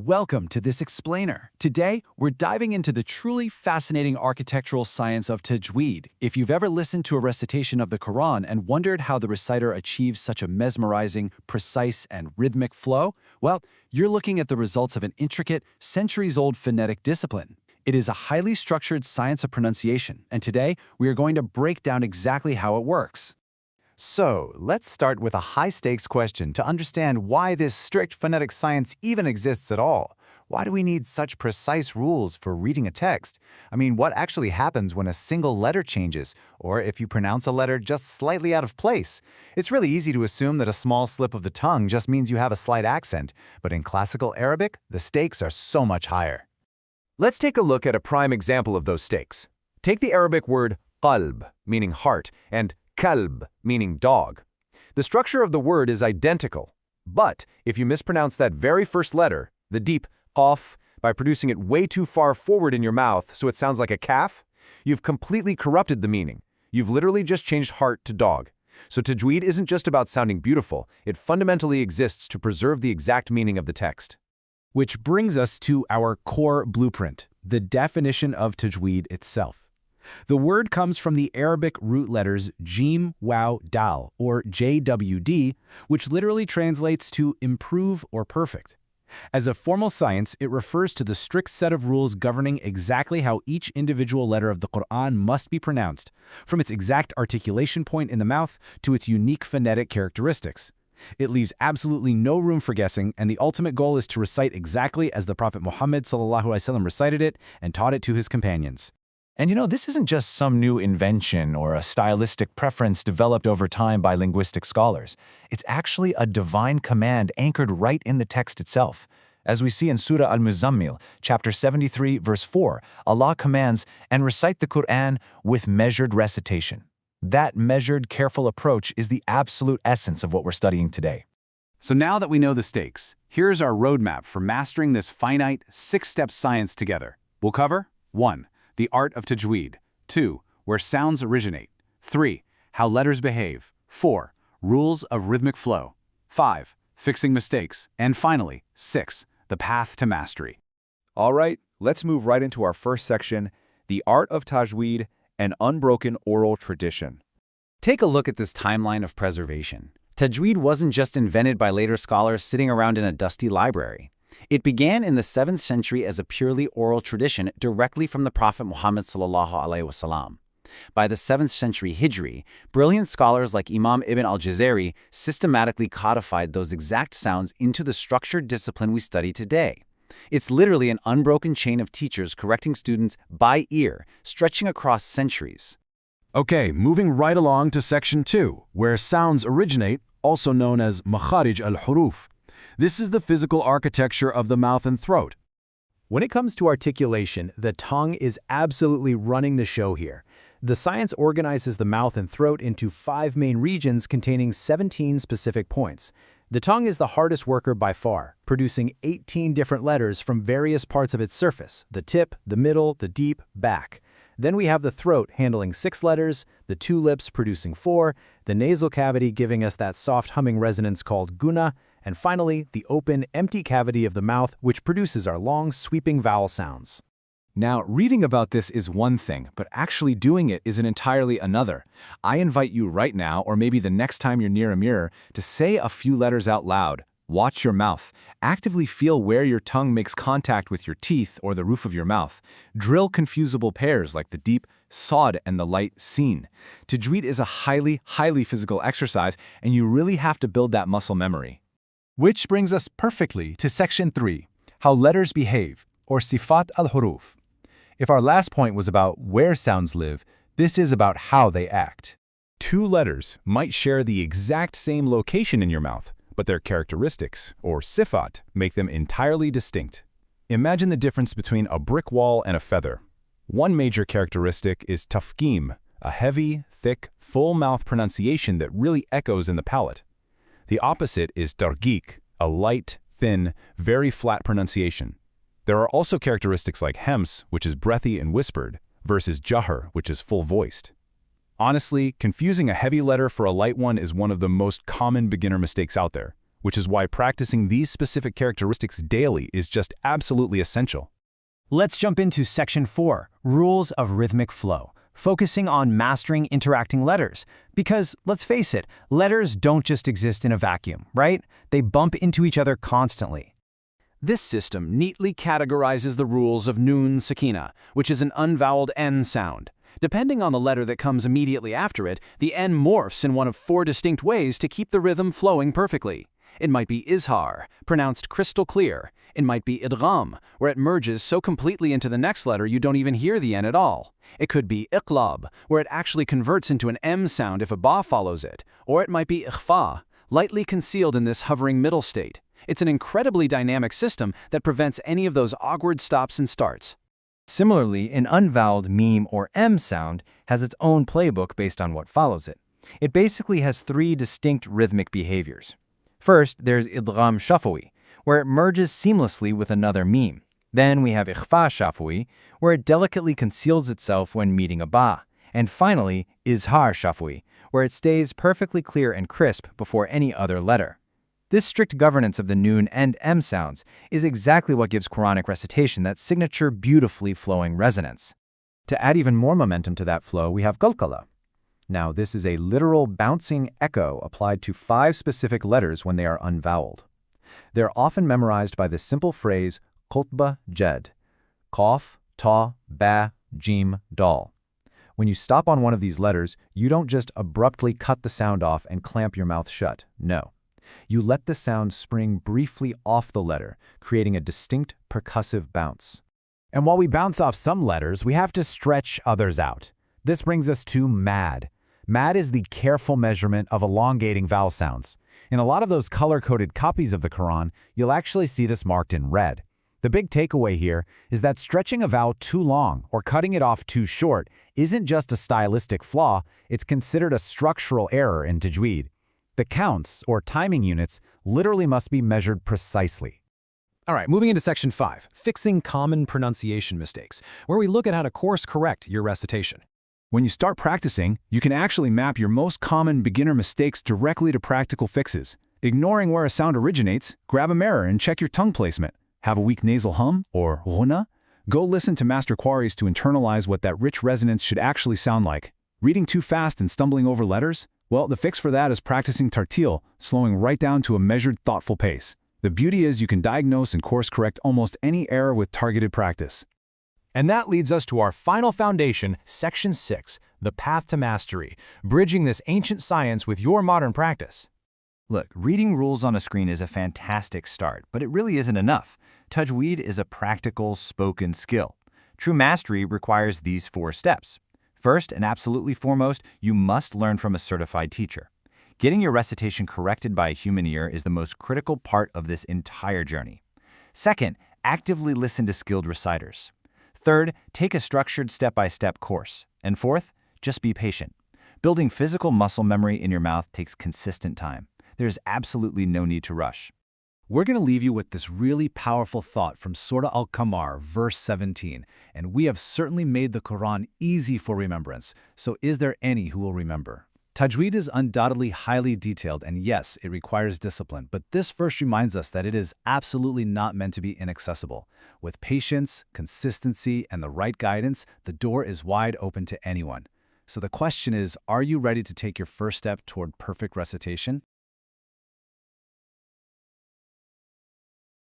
welcome to this explainer. Today, we're diving into the truly fascinating architectural science of Tajweed. If you've ever listened to a recitation of the Quran and wondered how the reciter achieves such a mesmerizing, precise, and rhythmic flow, well, you're looking at the results of an intricate, centuries-old phonetic discipline. It is a highly structured science of pronunciation, and today, we are going to break down exactly how it works. So, let's start with a high-stakes question to understand why this strict phonetic science even exists at all. Why do we need such precise rules for reading a text? I mean, what actually happens when a single letter changes, or if you pronounce a letter just slightly out of place? It's really easy to assume that a small slip of the tongue just means you have a slight accent, but in classical Arabic, the stakes are so much higher. Let's take a look at a prime example of those stakes. Take the Arabic word qalb, meaning heart, and kalb, meaning dog. The structure of the word is identical, but if you mispronounce that very first letter, the deep qaf, by producing it way too far forward in your mouth so it sounds like a calf, you've completely corrupted the meaning. You've literally just changed heart to dog. So Tajweed isn't just about sounding beautiful, it fundamentally exists to preserve the exact meaning of the text. Which brings us to our core blueprint, the definition of Tajweed itself. The word comes from the Arabic root letters Jim, Waw, Dal, or JWD, which literally translates to improve or perfect. As a formal science, it refers to the strict set of rules governing exactly how each individual letter of the Quran must be pronounced, from its exact articulation point in the mouth to its unique phonetic characteristics. It leaves absolutely no room for guessing, and the ultimate goal is to recite exactly as the Prophet Muhammad ﷺ recited it and taught it to his companions. And this isn't just some new invention or a stylistic preference developed over time by linguistic scholars. It's actually a divine command anchored right in the text itself. As we see in Surah Al-Muzammil, chapter 73, verse 4, Allah commands, "And recite the Quran with measured recitation." That measured, careful approach is the absolute essence of what we're studying today. So now that we know the stakes, here's our roadmap for mastering this finite, six-step science together. We'll cover 1. The art of Tajweed. 2. Where sounds originate. 3. How letters behave. 4. Rules of rhythmic flow. 5. Fixing mistakes. And finally, 6. The path to mastery. All right, let's move right into our first section, the art of Tajweed, an unbroken oral tradition. Take a look at this timeline of preservation. Tajweed wasn't just invented by later scholars sitting around in a dusty library. It began in the 7th century as a purely oral tradition directly from the Prophet Muhammad ﷺ. By the 7th century Hijri, brilliant scholars like Imam Ibn al-Jazari systematically codified those exact sounds into the structured discipline we study today. It's literally an unbroken chain of teachers correcting students by ear, stretching across centuries. Okay, moving right along to section 2, where sounds originate, also known as Makharij al-Huruf. This is the physical architecture of the mouth and throat. When it comes to articulation, the tongue is absolutely running the show here. The science organizes the mouth and throat into 5 main regions containing 17 specific points. The tongue is the hardest worker by far, producing 18 different letters from various parts of its surface: the tip, the middle, the deep, back. Then we have the throat handling 6 letters, the 2 lips producing 4, the nasal cavity giving us that soft humming resonance called guna, and finally, the open, empty cavity of the mouth, which produces our long, sweeping vowel sounds. Now, reading about this is one thing, but actually doing it is an entirely another. I invite you right now, or maybe the next time you're near a mirror, to say a few letters out loud. Watch your mouth. Actively feel where your tongue makes contact with your teeth or the roof of your mouth. Drill confusable pairs like the deep sod and the light sin. Tajweed is a highly physical exercise, and you really have to build that muscle memory. Which brings us perfectly to section 3, how letters behave, or Sifaat al-Huruf. If our last point was about where sounds live, this is about how they act. 2 letters might share the exact same location in your mouth, but their characteristics, or Sifaat, make them entirely distinct. Imagine the difference between a brick wall and a feather. One major characteristic is tafkhim, a heavy, thick, full mouth pronunciation that really echoes in the palate. The opposite is tarqiq, a light, thin, very flat pronunciation. There are also characteristics like hems, which is breathy and whispered, versus jahr, which is full-voiced. Honestly, confusing a heavy letter for a light one is one of the most common beginner mistakes out there. which is why practicing these specific characteristics daily is just absolutely essential. Let's jump into Section 4, Rules of Rhythmic Flow, focusing on mastering interacting letters. Because, let's face it, letters don't just exist in a vacuum, right? They bump into each other constantly. This system neatly categorizes the rules of Noon Sakinah, which is an unvoweled N sound. Depending on the letter that comes immediately after it, the N morphs in one of 4 distinct ways to keep the rhythm flowing perfectly. It might be izhar, pronounced crystal clear. It might be idgham, where it merges so completely into the next letter you don't even hear the N at all. It could be iqlab, where it actually converts into an M sound if a ba follows it. Or it might be ikhfa, lightly concealed in this hovering middle state. It's an incredibly dynamic system that prevents any of those awkward stops and starts. Similarly, an unvoweled Meem or M sound has its own playbook based on what follows it. It basically has 3 distinct rhythmic behaviors. First, there's idgham shafawi, where it merges seamlessly with another Meem. Then we have ikhfa shafawi, where it delicately conceals itself when meeting a ba. And finally, izhar shafawi, where it stays perfectly clear and crisp before any other letter. This strict governance of the Noon and M sounds is exactly what gives Quranic recitation that signature beautifully flowing resonance. To add even more momentum to that flow, we have Qalqalah. Now, this is a literal bouncing echo applied to 5 specific letters when they are unvoweled. They're often memorized by the simple phrase qutba jed, qaf, ta, ba, jim, dal. When you stop on one of these letters, you don't just abruptly cut the sound off and clamp your mouth shut. No. You let the sound spring briefly off the letter, creating a distinct percussive bounce. And while we bounce off some letters, we have to stretch others out. This brings us to mad. Mad is the careful measurement of elongating vowel sounds. In a lot of those color-coded copies of the Quran, you'll actually see this marked in red. The big takeaway here is that stretching a vowel too long or cutting it off too short isn't just a stylistic flaw, it's considered a structural error in Tajweed. The counts, or timing units, literally must be measured precisely. All right, moving into Section 5, Fixing Common Pronunciation Mistakes, where we look at how to course-correct your recitation. When you start practicing, you can actually map your most common beginner mistakes directly to practical fixes. Ignoring where a sound originates, grab a mirror and check your tongue placement. Have a weak nasal hum, or ghuna? Go listen to master quarries to internalize what that rich resonance should actually sound like. Reading too fast and stumbling over letters? Well, the fix for that is practicing tartil, slowing right down to a measured, thoughtful pace. The beauty is you can diagnose and course-correct almost any error with targeted practice. And that leads us to our final foundation, Section 6, the path to mastery, bridging this ancient science with your modern practice. Look, reading rules on a screen is a fantastic start, but it really isn't enough. Tajweed is a practical, spoken skill. True mastery requires these 4 steps. First, and absolutely foremost, you must learn from a certified teacher. Getting your recitation corrected by a human ear is the most critical part of this entire journey. Second, actively listen to skilled reciters. Third, take a structured step-by-step course. And fourth, just be patient. Building physical muscle memory in your mouth takes consistent time. There's absolutely no need to rush. We're going to leave you with this really powerful thought from Surah Al-Qamar, verse 17. And we have certainly made the Quran easy for remembrance, so is there any who will remember? Tajweed is undoubtedly highly detailed, and yes, it requires discipline, but this verse reminds us that it is absolutely not meant to be inaccessible. With patience, consistency, and the right guidance, the door is wide open to anyone. So the question is, are you ready to take your first step toward perfect recitation?